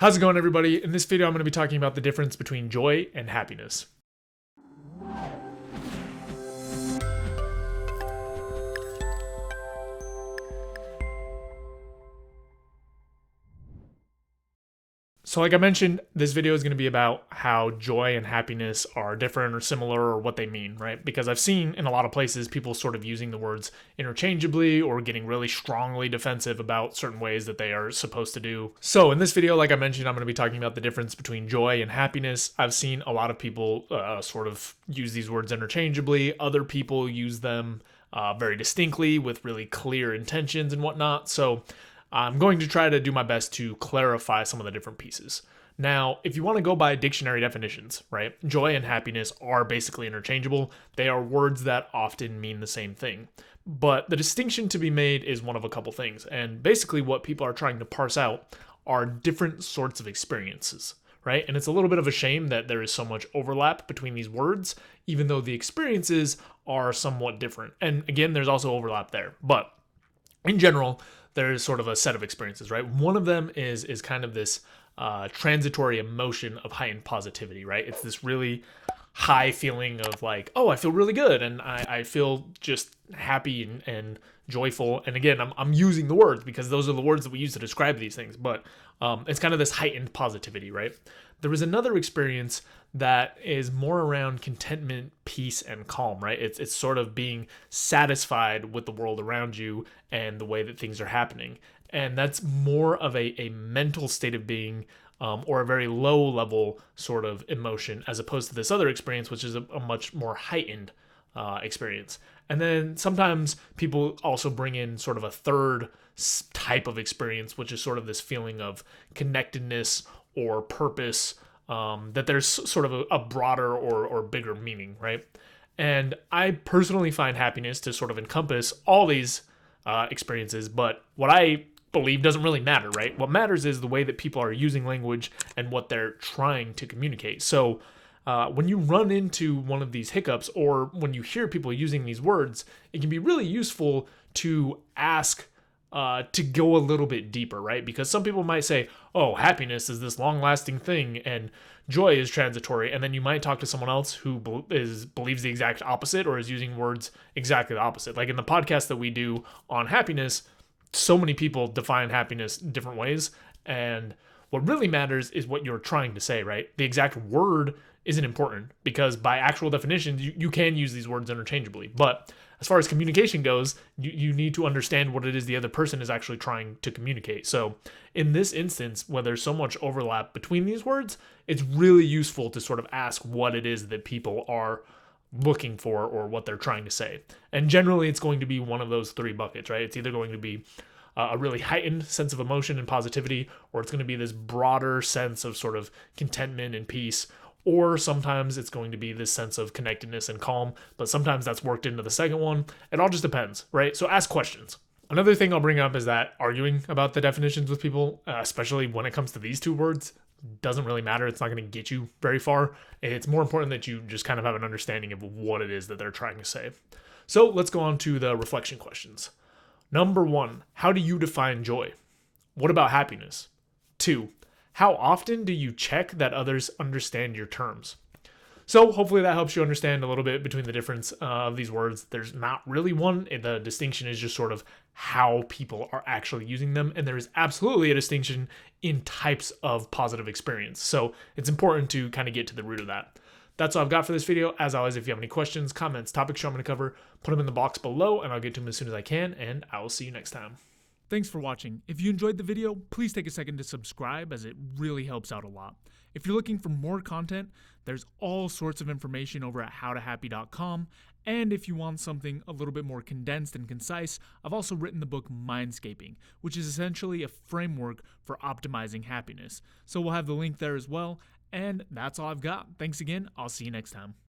How's it going, everybody? In this video, I'm going to be talking about the difference between joy and happiness. So like I mentioned, this video is going to be about how joy and happiness are different or similar or what they mean, right? Because I've seen in a lot of places people sort of using the words interchangeably or getting really strongly defensive about certain ways that they are supposed to do. So in this video, like I mentioned, I'm going to be talking about the difference between joy and happiness. I've seen a lot of people sort of use these words interchangeably. Other people use them very distinctly with really clear intentions and whatnot. So I'm going to try to do my best to clarify some of the different pieces. Now, if you want to go by dictionary definitions, right, joy and happiness are basically interchangeable. They are words that often mean the same thing. But the distinction to be made is one of a couple things. And basically what people are trying to parse out are different sorts of experiences, right? And it's a little bit of a shame that there is so much overlap between these words, even though the experiences are somewhat different. And again, there's also overlap there. But in general, there's sort of a set of experiences, right? One of them is kind of this transitory emotion of heightened positivity, right? It's this really high feeling of like, oh, I feel really good, and I feel just happy and joyful. And again, I'm using the words because those are the words that we use to describe these things, but it's kind of this heightened positivity, right? There was another experience that is more around contentment, peace, and calm, right? It's sort of being satisfied with the world around you and the way that things are happening. And that's more of a mental state of being, or a very low level sort of emotion, as opposed to this other experience, which is a much more heightened experience. And then sometimes people also bring in sort of a third type of experience, which is sort of this feeling of connectedness or purpose, that there's sort of a broader or bigger meaning, right? And I personally find happiness to sort of encompass all these experiences, but what I believe doesn't really matter, right? What matters is the way that people are using language and what they're trying to communicate. So when you run into one of these hiccups, or when you hear people using these words, it can be really useful to ask to go a little bit deeper, right? Because some people might say, oh, happiness is this long-lasting thing and joy is transitory. And then you might talk to someone else who believes the exact opposite or is using words exactly the opposite. Like in the podcast that we do on happiness, so many people define happiness different ways. And what really matters is what you're trying to say, right? The exact word isn't important because by actual definition, you can use these words interchangeably. But as far as communication goes, you need to understand what it is the other person is actually trying to communicate. So in this instance, when there's so much overlap between these words, it's really useful to sort of ask what it is that people are looking for or what they're trying to say. And generally, it's going to be one of those three buckets, right? It's either going to be a really heightened sense of emotion and positivity, or it's going to be this broader sense of sort of contentment and peace, or sometimes it's going to be this sense of connectedness and calm, but sometimes that's worked into the second one. It all just depends, right? So ask questions. Another thing I'll bring up is that arguing about the definitions with people, especially when it comes to these two words, doesn't really matter. It's not going to get you very far. It's more important that you just kind of have an understanding of what it is that they're trying to say. So let's go on to the reflection questions. Number 1, how do you define joy? What about happiness? 2, how often do you check that others understand your terms? So hopefully that helps you understand a little bit between the difference of these words. There's not really one. The distinction is just sort of how people are actually using them. And there is absolutely a distinction in types of positive experience. So it's important to kind of get to the root of that. That's all I've got for this video. As always, if you have any questions, comments, topics you want me to cover, put them in the box below and I'll get to them as soon as I can. And I will see you next time. Thanks for watching. If you enjoyed the video, please take a second to subscribe as it really helps out a lot. If you're looking for more content, there's all sorts of information over at howtohappy.com. And if you want something a little bit more condensed and concise, I've also written the book Mindscaping, which is essentially a framework for optimizing happiness. So we'll have the link there as well. And that's all I've got. Thanks again. I'll see you next time.